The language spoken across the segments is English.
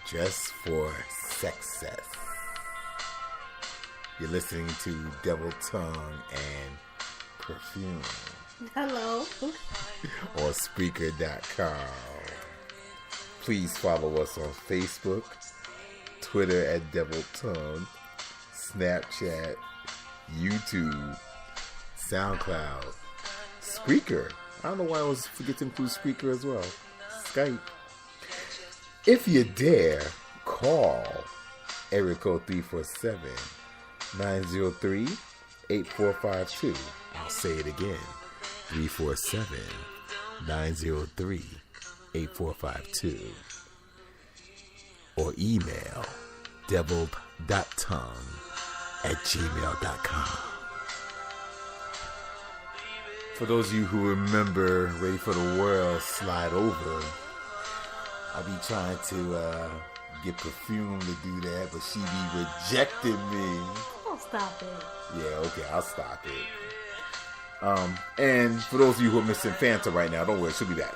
Just for Sexcess. You're listening to Devil Tongue and Perfume. Hello. On Spreaker.com. Please follow us on Facebook, Twitter at Devil Tongue, Snapchat, YouTube, SoundCloud, Spreaker. I don't know why I always forget to include Spreaker as well. Skype. If you dare, call area code 347-903-8452. I'll say it again. 347-903-8452. Or email deviled.tongue@gmail.com. For those of you who remember Ready for the World, Slide Over, I be trying to get Perfume to do that, but she be rejecting me. Don't stop it. Yeah, okay, I'll stop it. And for those of you who are missing Fanta right now, don't worry, she'll be back.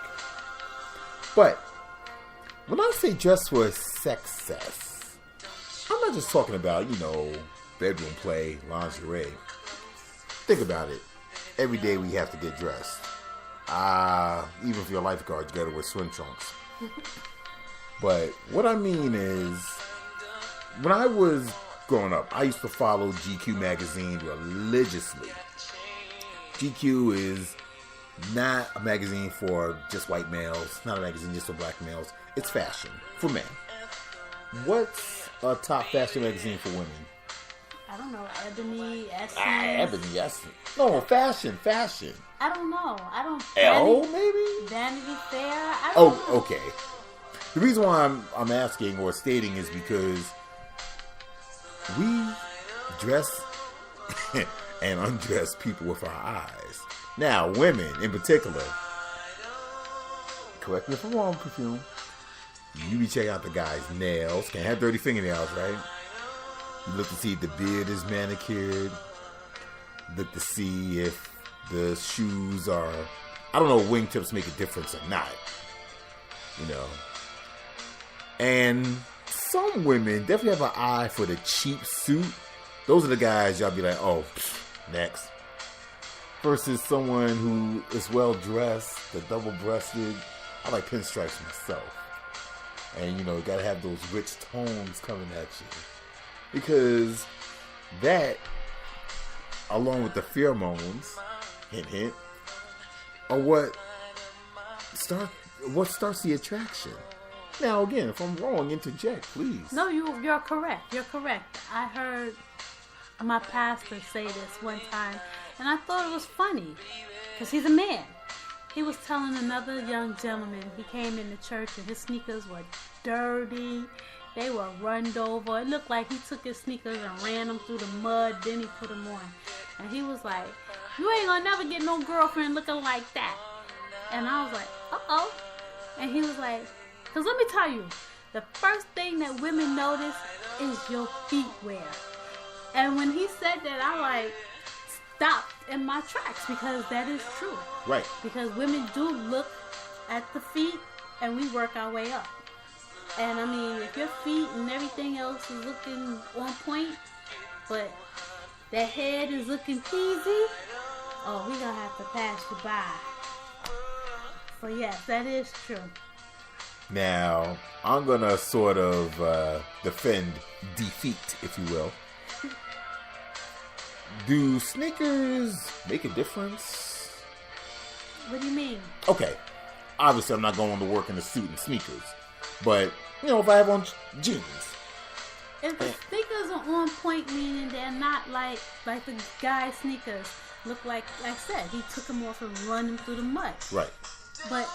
But when I say dress for Sexcess, I'm not just talking about, bedroom play, lingerie. Think about it. Every day we have to get dressed. Even if you're a lifeguard, you gotta wear swim trunks. But what I mean is, when I was growing up, I used to follow GQ magazine religiously. GQ is not a magazine for just white males, not a magazine just for black males. It's fashion for men. What's a top fashion magazine for women? I don't know. Ebony, Essence. Ebony, Essence. No, fashion. I don't know. Elle, maybe? Vanity Fair. I don't know. Okay. The reason why I'm asking or stating is because we dress and undress people with our eyes. Now, women in particular, correct me if I'm wrong, Perfume, you be checking out the guy's nails. Can't have dirty fingernails, right? You look to see if the beard is manicured. Look to see if the shoes are, I don't know if wingtips make a difference or not. And some women definitely have an eye for the cheap suit. Those are the guys y'all be like, oh, next. Versus someone who is well dressed, the double-breasted. I like pinstripes myself. And, you gotta have those rich tones coming at you. Because that, along with the pheromones, hint, hint, are what starts the attraction. Now, again, if I'm wrong, interject, please. No, you're correct. You're correct. I heard my pastor say this one time, and I thought it was funny, because he's a man. He was telling another young gentleman, he came into church and his sneakers were dirty. They were runned over. It looked like he took his sneakers and ran them through the mud, then he put them on. And he was like, you ain't gonna never get no girlfriend looking like that. And I was like, uh-oh. And he was like, because let me tell you, the first thing that women notice is your feet wear. And when he said that, I stopped in my tracks, because that is true. Right. Because women do look at the feet and we work our way up. And I mean, if your feet and everything else is looking on point, but that head is looking peasy, oh, we're going to have to pass you by. So yes, that is true. Now, I'm going to sort of defend defeat, if you will. Do sneakers make a difference? What do you mean? Okay. Obviously, I'm not going to work in a suit and sneakers. But, if I have on jeans. If the sneakers are on point, meaning they're not like the guy's sneakers look like I said, he took them off and run them through the mud. Right. But,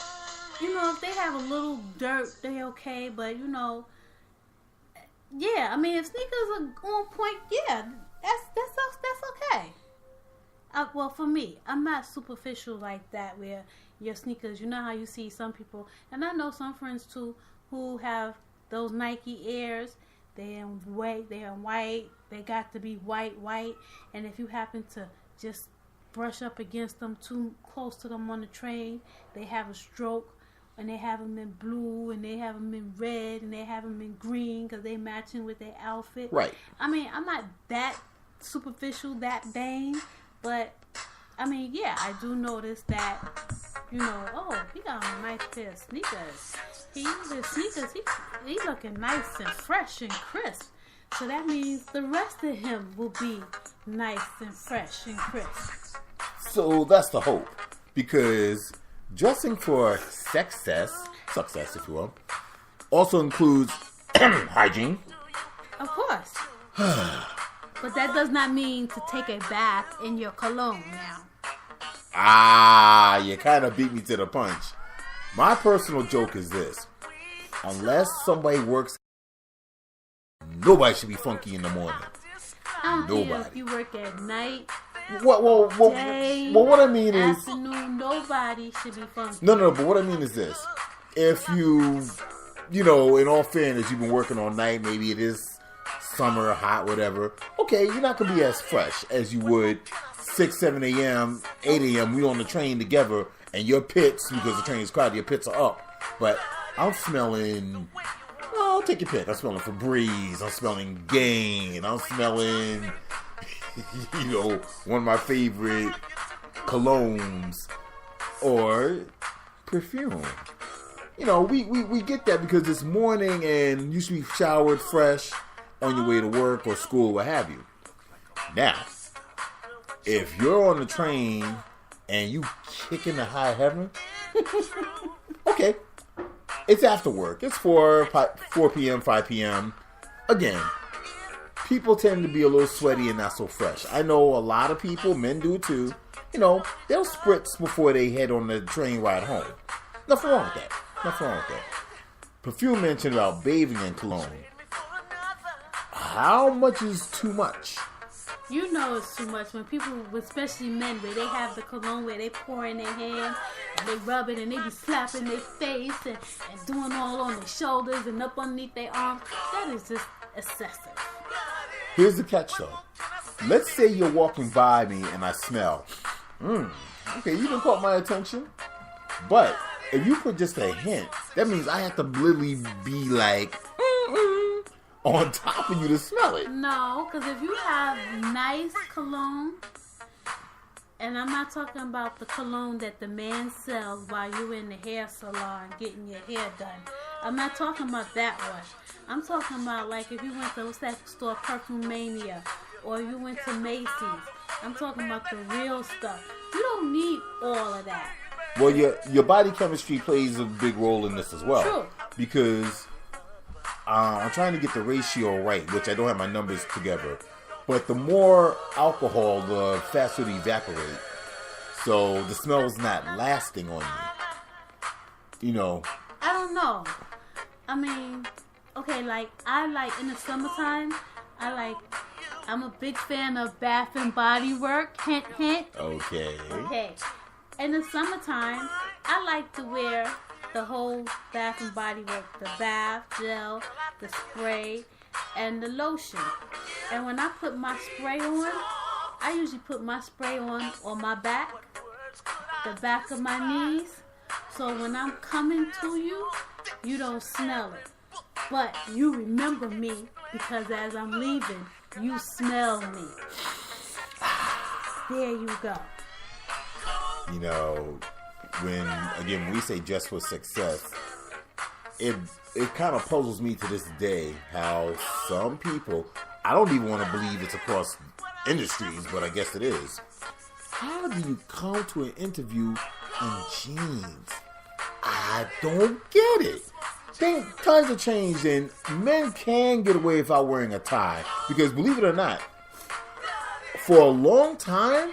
if they have a little dirt, they okay. But, yeah, I mean, if sneakers are on point, yeah, that's okay. Well, for me, I'm not superficial like that where your sneakers, you know how you see some people, and I know some friends too, who have those Nike Airs. They're in white, they got to be white, and if you happen to just brush up against them too close to them on the train, they have a stroke. and they have them in blue, and they have them in red, and they have them in green because they matching with their outfit. Right. I mean, I'm not that superficial, that vain, but I mean, yeah, I do notice that, you know, oh, he got a nice pair of sneakers. He looking nice and fresh and crisp. So that means the rest of him will be nice and fresh and crisp. So that's the hope, because dressing for success, if you will, also includes hygiene. Of course. But that does not mean to take a bath in your cologne now. Ah, you kind of beat me to the punch. My personal joke is this. Unless somebody works, nobody should be funky in the morning. I don't care if you work at night, day, what I mean is, afternoon, nobody should be funky. No, but what I mean is this. If you know, in all fairness, you've been working all night, maybe it is summer, hot, whatever. Okay, you're not going to be as fresh as you would 6, 7 a.m., 8 a.m. We on the train together, and your pits, because the train is crowded, your pits are up. But I'm smelling, I'll take your pick. I'm smelling Febreze. I'm smelling Gain. I'm smelling, you know, one of my favorite colognes or perfume. You know, we get that because it's morning and you should be showered fresh on your way to work or school, what have you. Now, if you're on the train and you kicking the high heaven, okay, it's after work. It's 4 p.m., 5 p.m. Again, people tend to be a little sweaty and not so fresh. I know a lot of people, men do too, you know, they'll spritz before they head on the train ride home. Nothing wrong with that. Perfume mentioned about bathing in cologne. How much is too much? You know it's too much when people, especially men, where they have the cologne where they pour in their hands and they rub it and they be slapping their face and doing all on their shoulders and up underneath their arms. That is just excessive. Here's the catch though. Let's say you're walking by me and I smell. Okay, you done caught my attention. But if you put just a hint, that means I have to literally be like on top of you to smell it. No, because if you have nice cologne, and I'm not talking about the cologne that the man sells while you're in the hair salon getting your hair done. I'm not talking about that one. I'm talking about like if you went to, what's that store, Perfume Mania, or you went to Macy's. I'm talking about the real stuff. You don't need all of that. Well, your body chemistry plays a big role in this as well. True. Because I'm trying to get the ratio right, which I don't have my numbers together. But the more alcohol, the faster it evaporates. So the smell is not lasting on you. You know. I don't know. I mean, okay, like, I like, in the summertime, I'm a big fan of Bath and Body Works. Hint, hint. Okay. In the summertime, I like to wear the whole Bath and Body Works, the bath gel, the spray, and the lotion. And when I put my spray on, I usually put my spray on my back, the back of my knees. So when I'm coming to you, you don't smell it. But you remember me because as I'm leaving, you smell me. There you go. You know, when we say just for success, it kind of puzzles me to this day how some people, I don't even want to believe it's across industries, but I guess it is. How do you come to an interview in jeans? I don't get it. Times have changed and men can get away without wearing a tie. Because believe it or not, for a long time,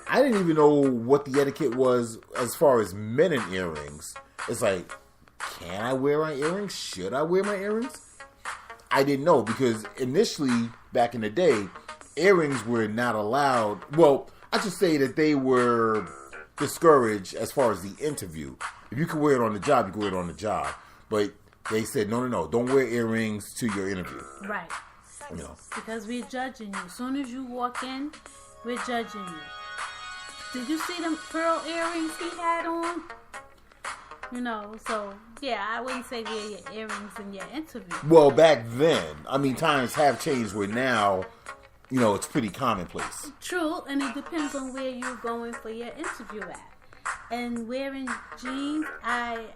I didn't even know what the etiquette was as far as men and earrings. It's like, can I wear my earrings? Should I wear my earrings? I didn't know because initially, back in the day, earrings were not allowed. Well, I should say that they were discouraged as far as the interview. If you could wear it on the job, you could wear it on the job. But they said, no, don't wear earrings to your interview. Right. You know. Because we're judging you. As soon as you walk in, we're judging you. Did you see them pearl earrings he had on? So yeah, I wouldn't say wear your earrings in your interview. Well, back then, I mean, times have changed where now, it's pretty commonplace. True, and it depends on where you're going for your interview at. And wearing jeans, I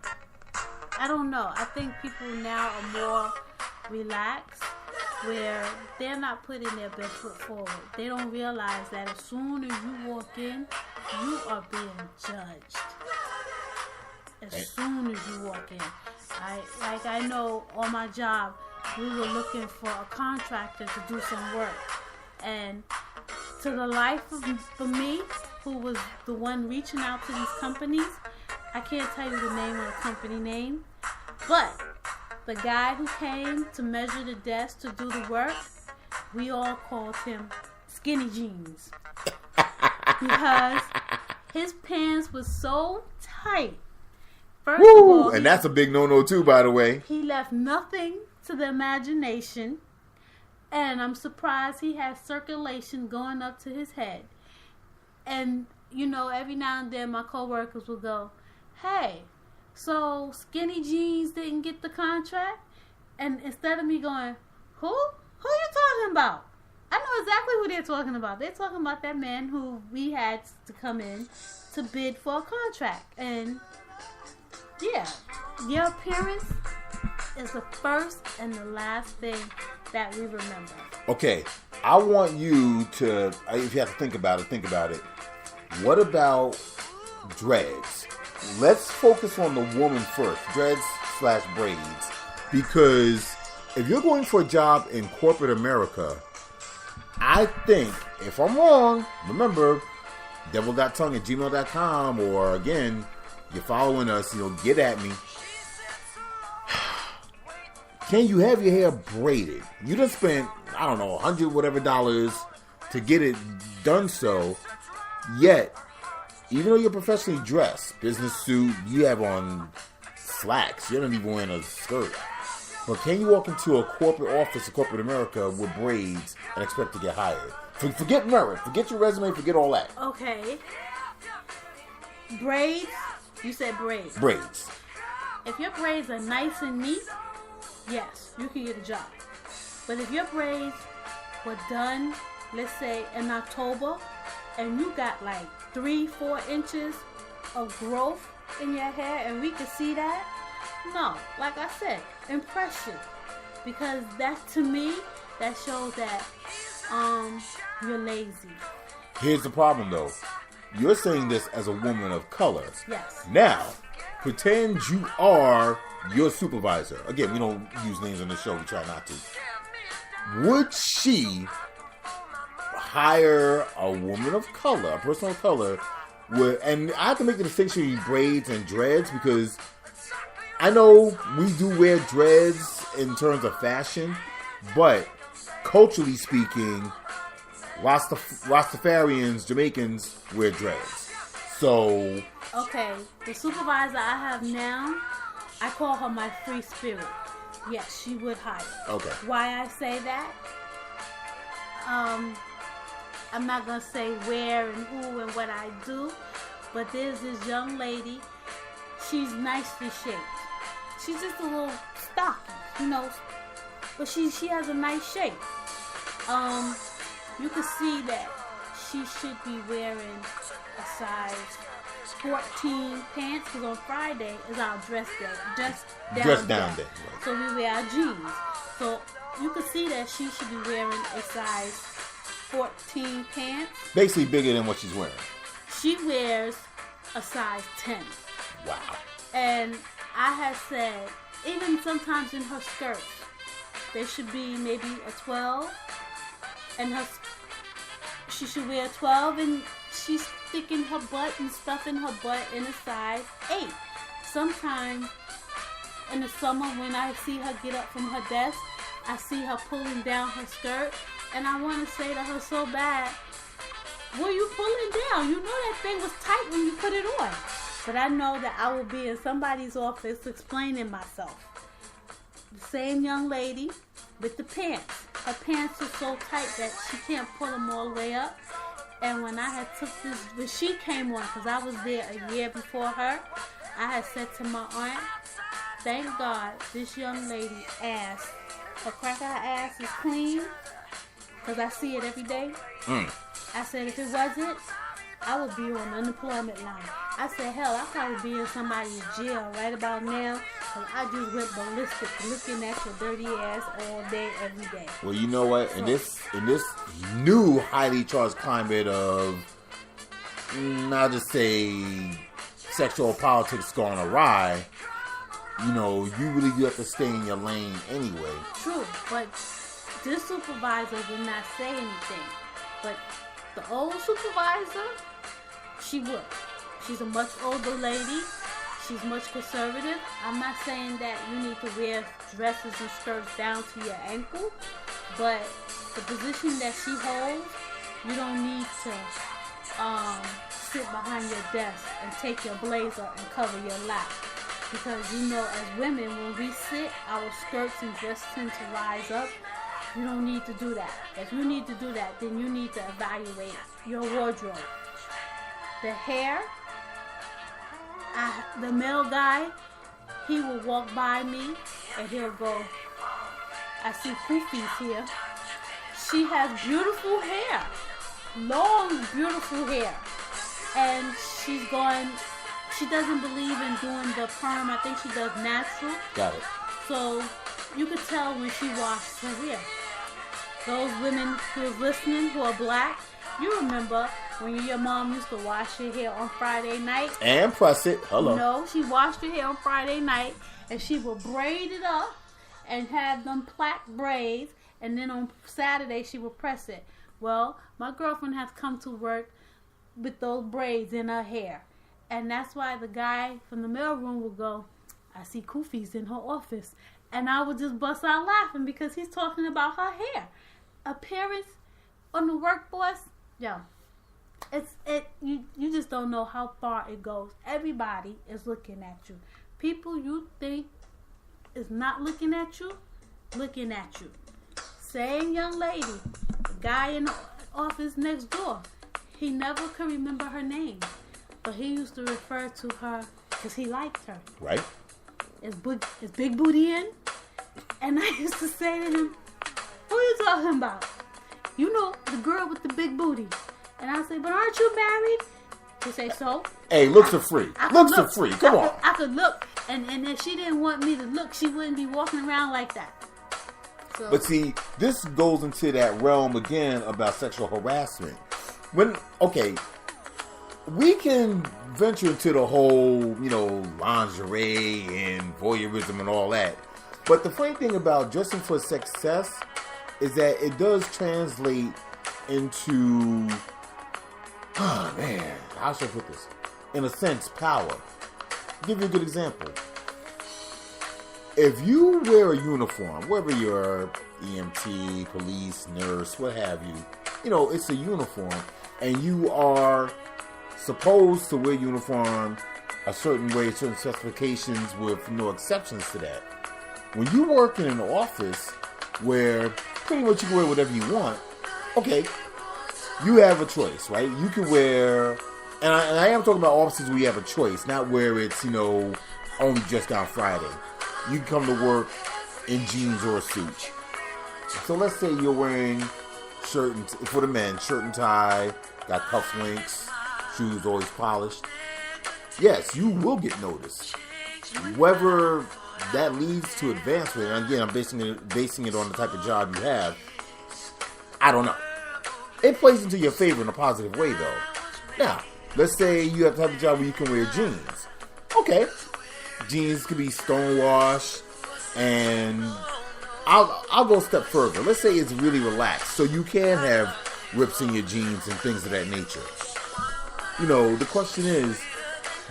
don't know. I think people now are more relaxed, where they're not putting their best foot forward. They don't realize that as soon as you walk in, you are being judged. As soon as you walk in. I know on my job, we were looking for a contractor to do some work. And to the life of me, who was the one reaching out to these companies, I can't tell you the name of the company name, but the guy who came to measure the desk to do the work, we all called him Skinny Jeans. Because his pants were so tight. First of all, and that's a big no-no too, by the way. He left nothing to the imagination. And I'm surprised he had circulation going up to his head. And, every now and then my coworkers will go, hey, so Skinny Jeans didn't get the contract? And instead of me going, who? Who are you talking about? I know exactly who they're talking about. They're talking about that man who we had to come in to bid for a contract. And, yeah, your appearance is the first and the last thing that we remember. Okay, I want you to, if you have to think about it. What about dreads? Let's focus on the woman first, dreads/braids, because if you're going for a job in corporate America, I think, if I'm wrong, remember, devilgottongue@gmail.com, or again, you're following us, get at me. Can you have your hair braided? You just spent, I don't know, $100 whatever to get it done so. Yet, even though you're professionally dressed, business suit, you have on slacks. You're not even wearing a skirt. But can you walk into a corporate office in corporate America with braids and expect to get hired? Forget merit. Forget your resume. Forget all that. Okay. Braids? You said braids. Braids. If your braids are nice and neat, yes, you can get a job. But if your braids were done, let's say in October, and you got like 3-4 inches of growth in your hair, and we could see that, no, like I said, impression. Because that, to me, that shows that you're lazy. Here's the problem, though. You're saying this as a woman of color. Yes. Now, pretend you are your supervisor. Again, we don't use names on the show. We try not to. Would she hire a woman of color, a person of color, and I have to make the distinction between braids and dreads, because I know we do wear dreads in terms of fashion, but culturally speaking, Rastafarians, Jamaicans wear dreads. So, okay, the supervisor I have now, I call her my free spirit. Yes, she would hire. Okay. Why I say that? I'm not gonna say where and who and what I do, but there's this young lady. She's nicely shaped. She's just a little stocky, but she has a nice shape. You can see that she should be wearing a size 14 pants, because on Friday is our dress day, dress down day. Right. So we wear our jeans. So you can see that she should be wearing a size 14 pants. Basically bigger than what she's wearing. She wears a size 10. Wow. And I have said, even sometimes in her skirts, there should be maybe a 12, and she should wear a 12, and she's sticking her butt and stuffing her butt in a size 8. Sometimes in the summer, when I see her get up from her desk, I see her pulling down her skirt, and I want to say to her so bad, what are you pulling down? You know that thing was tight when you put it on. But I know that I will be in somebody's office explaining myself. The same young lady with the pants. Her pants are so tight that she can't pull them all the way up. And when I had when she came on, because I was there a year before her, I had said to my aunt, thank God this young lady ass, her crack eye ass is clean, because I see it every day. I said, if it wasn't, I would be on unemployment line. I said, hell, I'd probably be in somebody's jail right about now, because I just went ballistic looking at your dirty ass all day, every day. Well, you know what? In this new highly charged climate of, I'll just say, sexual politics gone awry, you know, you really do have to stay in your lane anyway. True, but this supervisor did not say anything. But the old supervisor, she would. She's a much older lady. She's much conservative. I'm not saying that you need to wear dresses and skirts down to your ankle, but the position that she holds, you don't need to sit behind your desk and take your blazer and cover your lap. Because, you know, as women, when we sit, our skirts and dresses tend to rise up. You don't need to do that. If you need to do that, then you need to evaluate your wardrobe. The hair, the male guy, he will walk by me and he'll go, I see Poofies here. She has beautiful hair. Long, beautiful hair. And she doesn't believe in doing the perm. I think she does natural. Got it. So you could tell when she washes her hair. Those women who are listening, who are black, you remember when your mom used to wash your hair on Friday night? And press it. Hello. No, she washed her hair on Friday night, and she would braid it up and have them plaque braids, and then on Saturday she would press it. Well, my girlfriend has come to work with those braids in her hair. And that's why the guy from the mailroom will go, I see Koofies in her office. And I would just bust out laughing because he's talking about her hair. Appearance on the workforce, yo, you just don't know how far it goes. Everybody is looking at you. People you think is not looking at you. Same young lady, the guy in the office next door, he never could remember her name. But he used to refer to her because he liked her. Right. Is Big Booty in? And I used to say to him, who are you talking about? You know, the girl with the big booty. And I say, but aren't you married? He say, so? Hey, looks are free. Looks are free. Come on. I could look. And if she didn't want me to look, she wouldn't be walking around like that. So. But see, this goes into that realm again about sexual harassment. We can venture into the whole, lingerie and voyeurism and all that. But the funny thing about dressing for success is that it does translate into, how should I put this? In a sense, power. I'll give you a good example. If you wear a uniform, whether you're EMT, police, nurse, what have you, it's a uniform, and you are supposed to wear uniform a certain way, certain specifications with no exceptions to that. When you work in an office where pretty much you can wear whatever you want, okay, you have a choice, right? You can wear, and I am talking about offices where you have a choice, not where it's, only just on Friday. You can come to work in jeans or a suit. So let's say you're wearing for the men, shirt and tie, got cufflinks, shoes always polished. Yes, you will get noticed. Whether that leads to advancement, and again, I'm basing it on the type of job you have, I don't know. It plays into your favor in a positive way, though. Now, let's say you have the type of job where you can wear jeans. Okay, jeans could be stonewashed, and I'll go a step further. Let's say it's really relaxed, so you can have rips in your jeans and things of that nature. The question is,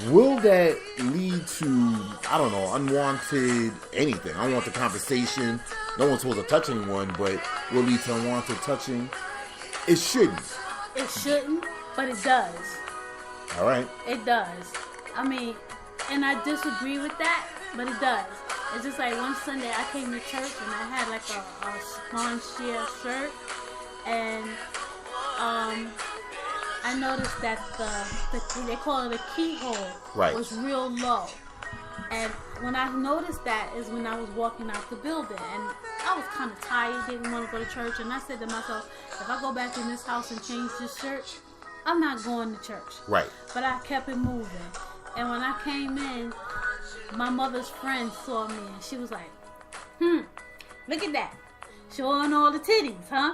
will that lead to, unwanted anything? Unwanted conversation. No one's supposed to touch anyone, but will lead to unwanted touching? It shouldn't. It shouldn't, but it does. All right. It does. And I disagree with that, but it does. It's just like one Sunday I came to church and I had like a sponge shirt, and I noticed that they call it a keyhole, right, was real low. And when I noticed that is when I was walking out the building, and I was kind of tired, didn't want to go to church, and I said to myself, if I go back in this house and change this shirt, I'm not going to church. Right. But I kept it moving. And when I came in, my mother's friend saw me, and she was like, look at that. Showing all the titties, huh?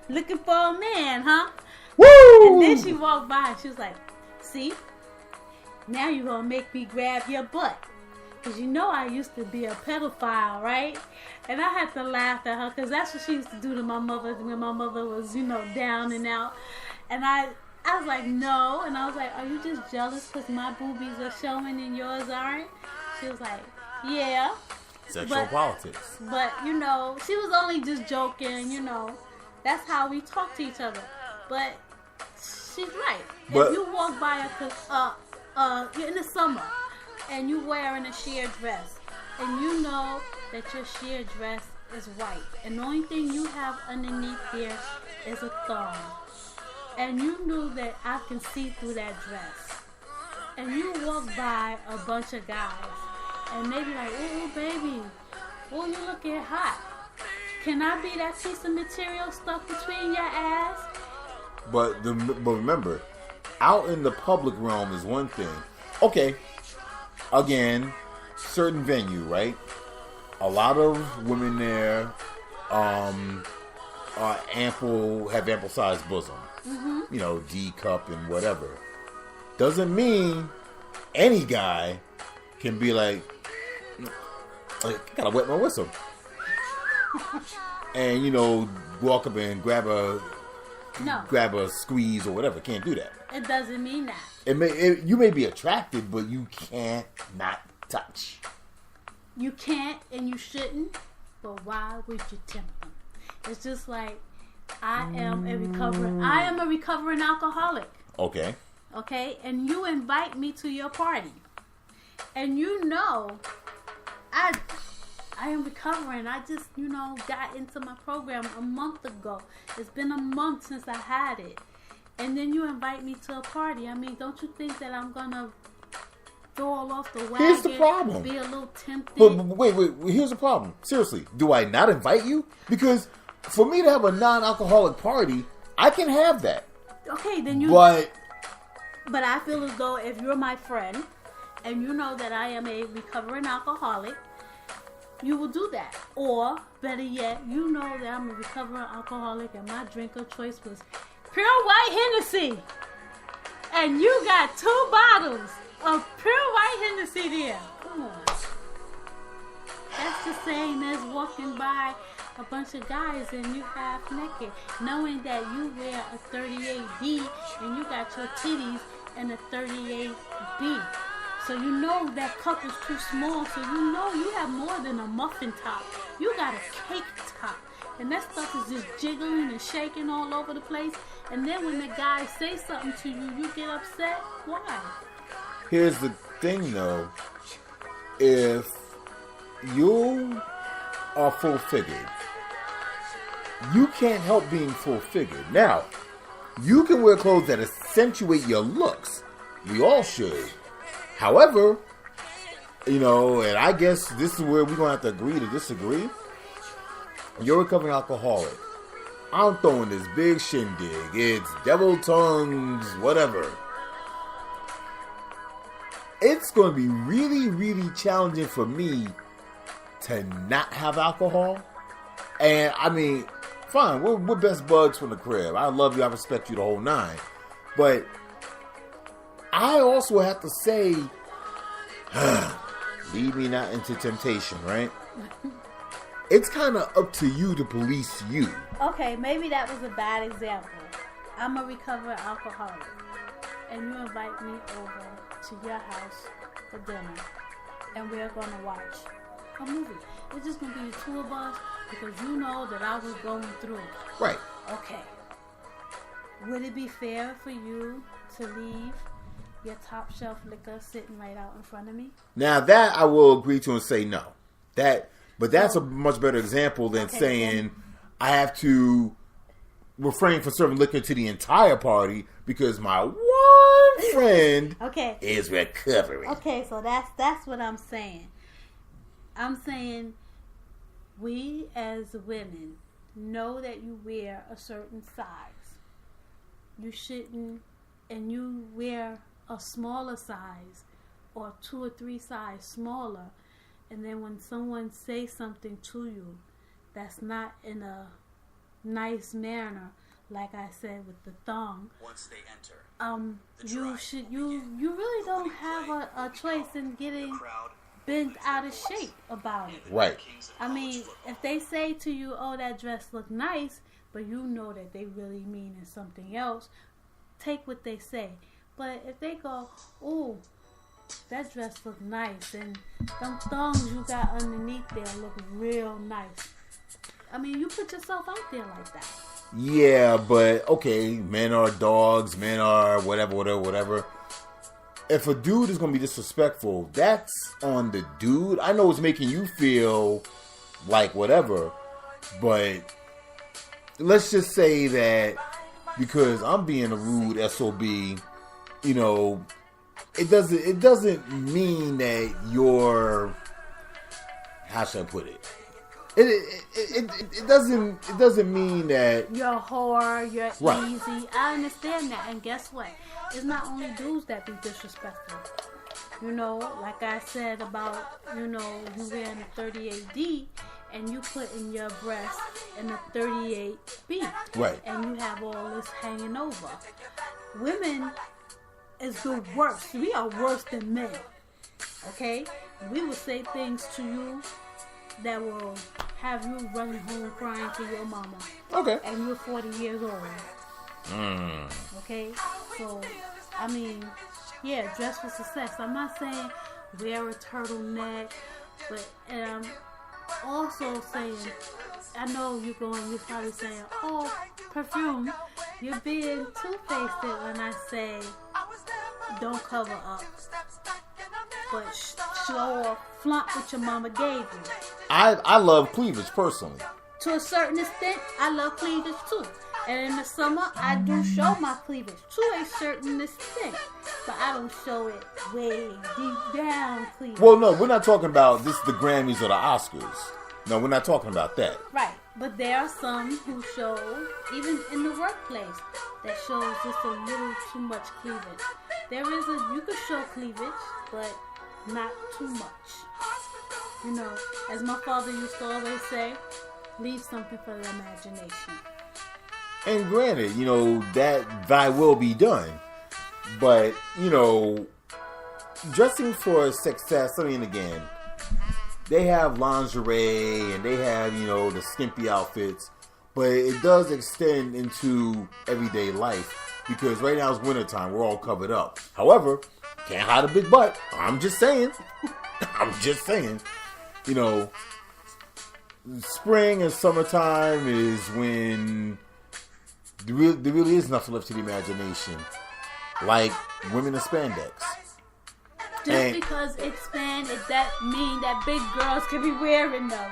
Looking for a man, huh? Woo! And then she walked by, and she was like, see? Now you're going to make me grab your butt. Because you know I used to be a pedophile, right? And I had to laugh at her because that's what she used to do to my mother when my mother was, down and out. And I was like, no. And I was like, are you just jealous because my boobies are showing and yours aren't? She was like, yeah. Sexual politics. But, she was only just joking, That's how we talk to each other. But she's right. If you walk by in the summer, and you wearing a sheer dress, and you know that your sheer dress is white, and the only thing you have underneath there is a thong, and you knew that I can see through that dress, and you walk by a bunch of guys, and they be like, ooh, baby, oh, you looking hot. Can I be that piece of material stuck between your ass? But remember, out in the public realm is one thing. Okay. Again, certain venue, right? A lot of women there have ample sized bosom. Mm-hmm. D cup and whatever. Doesn't mean any guy can be like, I gotta wet my whistle. And, walk up and grab a squeeze or whatever. Can't do that. It doesn't mean that. You may be attracted, but you can't not touch. You can't and you shouldn't, but why would you tempt them? It's just like I am a recovering alcoholic. Okay. Okay, and you invite me to your party, and I am recovering. I just got into my program a month ago. It's been a month since I had it. And then you invite me to a party. I mean, don't you think that I'm going to fall off the wagon? Here's the problem. Be a little tempted? But wait. Here's the problem. Seriously, do I not invite you? Because for me to have a non-alcoholic party, I can have that. Okay, then you... But I feel as though if you're my friend, and you know that I am a recovering alcoholic, you will do that. Or, better yet, you know that I'm a recovering alcoholic, and my drink of choice was pure white Hennessy, and you got 2 bottles of pure white Hennessy there. Come on. That's the same as walking by a bunch of guys and you half naked, knowing that you wear a 38B and you got your titties in a 38B. So you know that cup is too small, so you know you have more than a muffin top. You got a cake top. And that stuff is just jiggling and shaking all over the place. And then when the guy says something to you, you get upset. Why? Here's the thing, though. If you are full-figured, you can't help being full-figured. Now, you can wear clothes that accentuate your looks. We all should. However, and I guess this is where we're going to have to agree to disagree. You're a recovering alcoholic. I'm throwing this big shindig. It's devil tongues, whatever. It's going to be really, really challenging for me to not have alcohol. And, I mean, fine, we're best buds from the crib. I love you, I respect you the whole 9. But I also have to say, lead me not into temptation, right? It's kind of up to you to police you. Okay, maybe that was a bad example. I'm a recovering alcoholic, and you invite me over to your house for dinner, and we're going to watch a movie. It's just going to be the 2 of us because you know that I was going through it. Right. Okay. Would it be fair for you to leave your top shelf liquor sitting right out in front of me? Now that I will agree to and say no. But that's a much better example than saying I have to refrain from serving liquor to the entire party because my one friend is recovering. Okay, so that's what I'm saying. I'm saying we as women know that you wear a certain size. You shouldn't, and you wear a smaller size or 2 or 3 size smaller, and then when someone says something to you that's not in a nice manner, like I said with the thong, once they enter, you really don't have a choice in getting bent out of shape about it. Right. I mean, if they say to you, "Oh, that dress look nice," but you know that they really mean something else, take what they say. But if they go, "Oh, that dress look nice, and them thongs you got underneath there look real nice," I mean, you put yourself out there like that. Yeah, but okay, men are dogs, men are whatever. If a dude is going to be disrespectful, that's on the dude. I know it's making you feel like whatever, but let's just say that because I'm being a rude SOB, you know, it doesn't mean that you're, how should I put it? It doesn't mean that you're a whore, you're right. Easy. I understand that, and guess what? It's not only dudes that be disrespectful. You know, like I said about, you know, you wearing a 38D and you putting your breast in a 38B. Right. And you have all this hanging over. Women is the worst. We are worse than men. Okay? We will say things to you that will have you running home crying to your mama. Okay. And you're 40 years old. Okay? So, I mean, yeah, dress for success. I'm not saying wear a turtleneck, but I'm also saying, I know you're probably saying, "Oh, perfume, you're being two-faced when I say don't cover up, but show off, flaunt what your mama gave you." I love cleavage personally. To a certain extent, I love cleavage too. And in the summer, I do show my cleavage to a certain extent. But I don't show it way deep down cleavage. Well, no, we're not talking about this the Grammys or the Oscars. No, we're not talking about that. Right. But there are some who show, even in the workplace, that shows just a little too much cleavage. You could show cleavage, but not too much. You know, as my father used to always say, leave something for the imagination. And granted, you know, that thy will be done. But, you know, dressing for success, I mean, again, they have lingerie and they have, you know, the skimpy outfits. But it does extend into everyday life. Because right now it's wintertime, we're all covered up. However, can't hide a big butt. I'm just saying. You know, spring and summertime is when there really is nothing left to the imagination. Like women in spandex. Just because it's span, it that mean that big girls can be wearing them.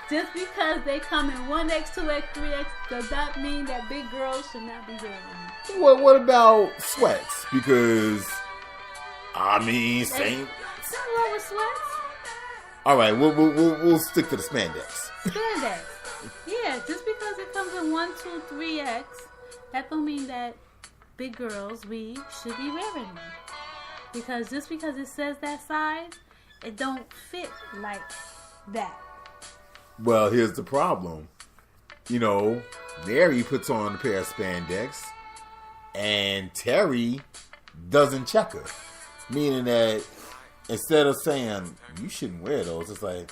Just because they come in 1X, 2X, 3X does not mean that big girls should not be wearing them. Well, what about sweats? Because, I mean, same. What's wrong with sweats? All right, we'll stick to the spandex. Spandex. Yeah, just because it comes in 1, 2, 3X, that don't mean that big girls, we should be wearing them. Because just because it says that size, it don't fit like that. Well, here's the problem. You know, Mary puts on a pair of spandex, and Terry doesn't check her. Meaning that instead of saying, you shouldn't wear those, it's like,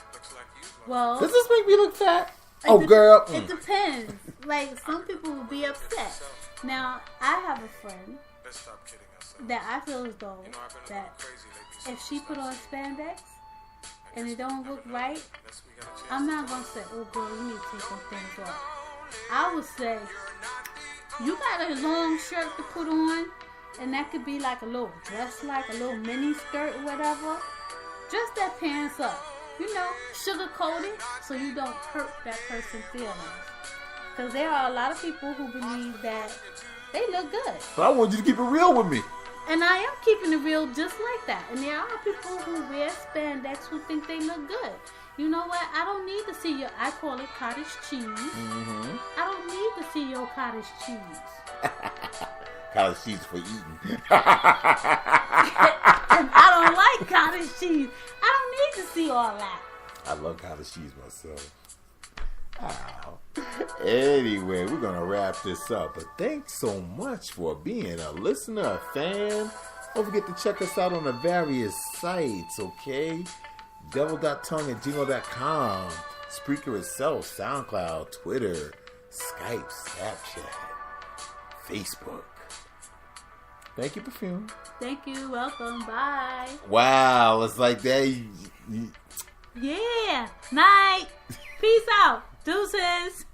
well, does this make me look fat? Oh, girl. It depends. Like, some people will be upset. Now, I have a friend that I feel as though that if she put on spandex and it don't look right, I'm not going to say, "Oh, girl, you need to take some things off." I would say, you got a long shirt to put on, and that could be like a little dress, like a little mini skirt or whatever. Dress that pants up. You know, sugarcoat it so you don't hurt that person's feelings. Because there are a lot of people who believe that they look good. But I want you to keep it real with me. And I am keeping it real just like that. And there are people who wear spandex who think they look good. You know what? I don't need to see your, I call it cottage cheese. Mm-hmm. I don't need to see your cottage cheese. Cottage cheese for eating. And I don't like cottage cheese. I don't need to see all that. I love cottage cheese myself. Ow. Anyway, we're going to wrap this up. But thanks so much for being a listener, a fan. Don't forget to check us out on the various sites, okay? devil.tongue@gmail.com, Spreaker itself, SoundCloud, Twitter, Skype, Snapchat, Facebook. Thank you, Perfume. Thank you. Welcome. Bye. Wow, it's like that. Yeah. Night. Peace out. Deuces.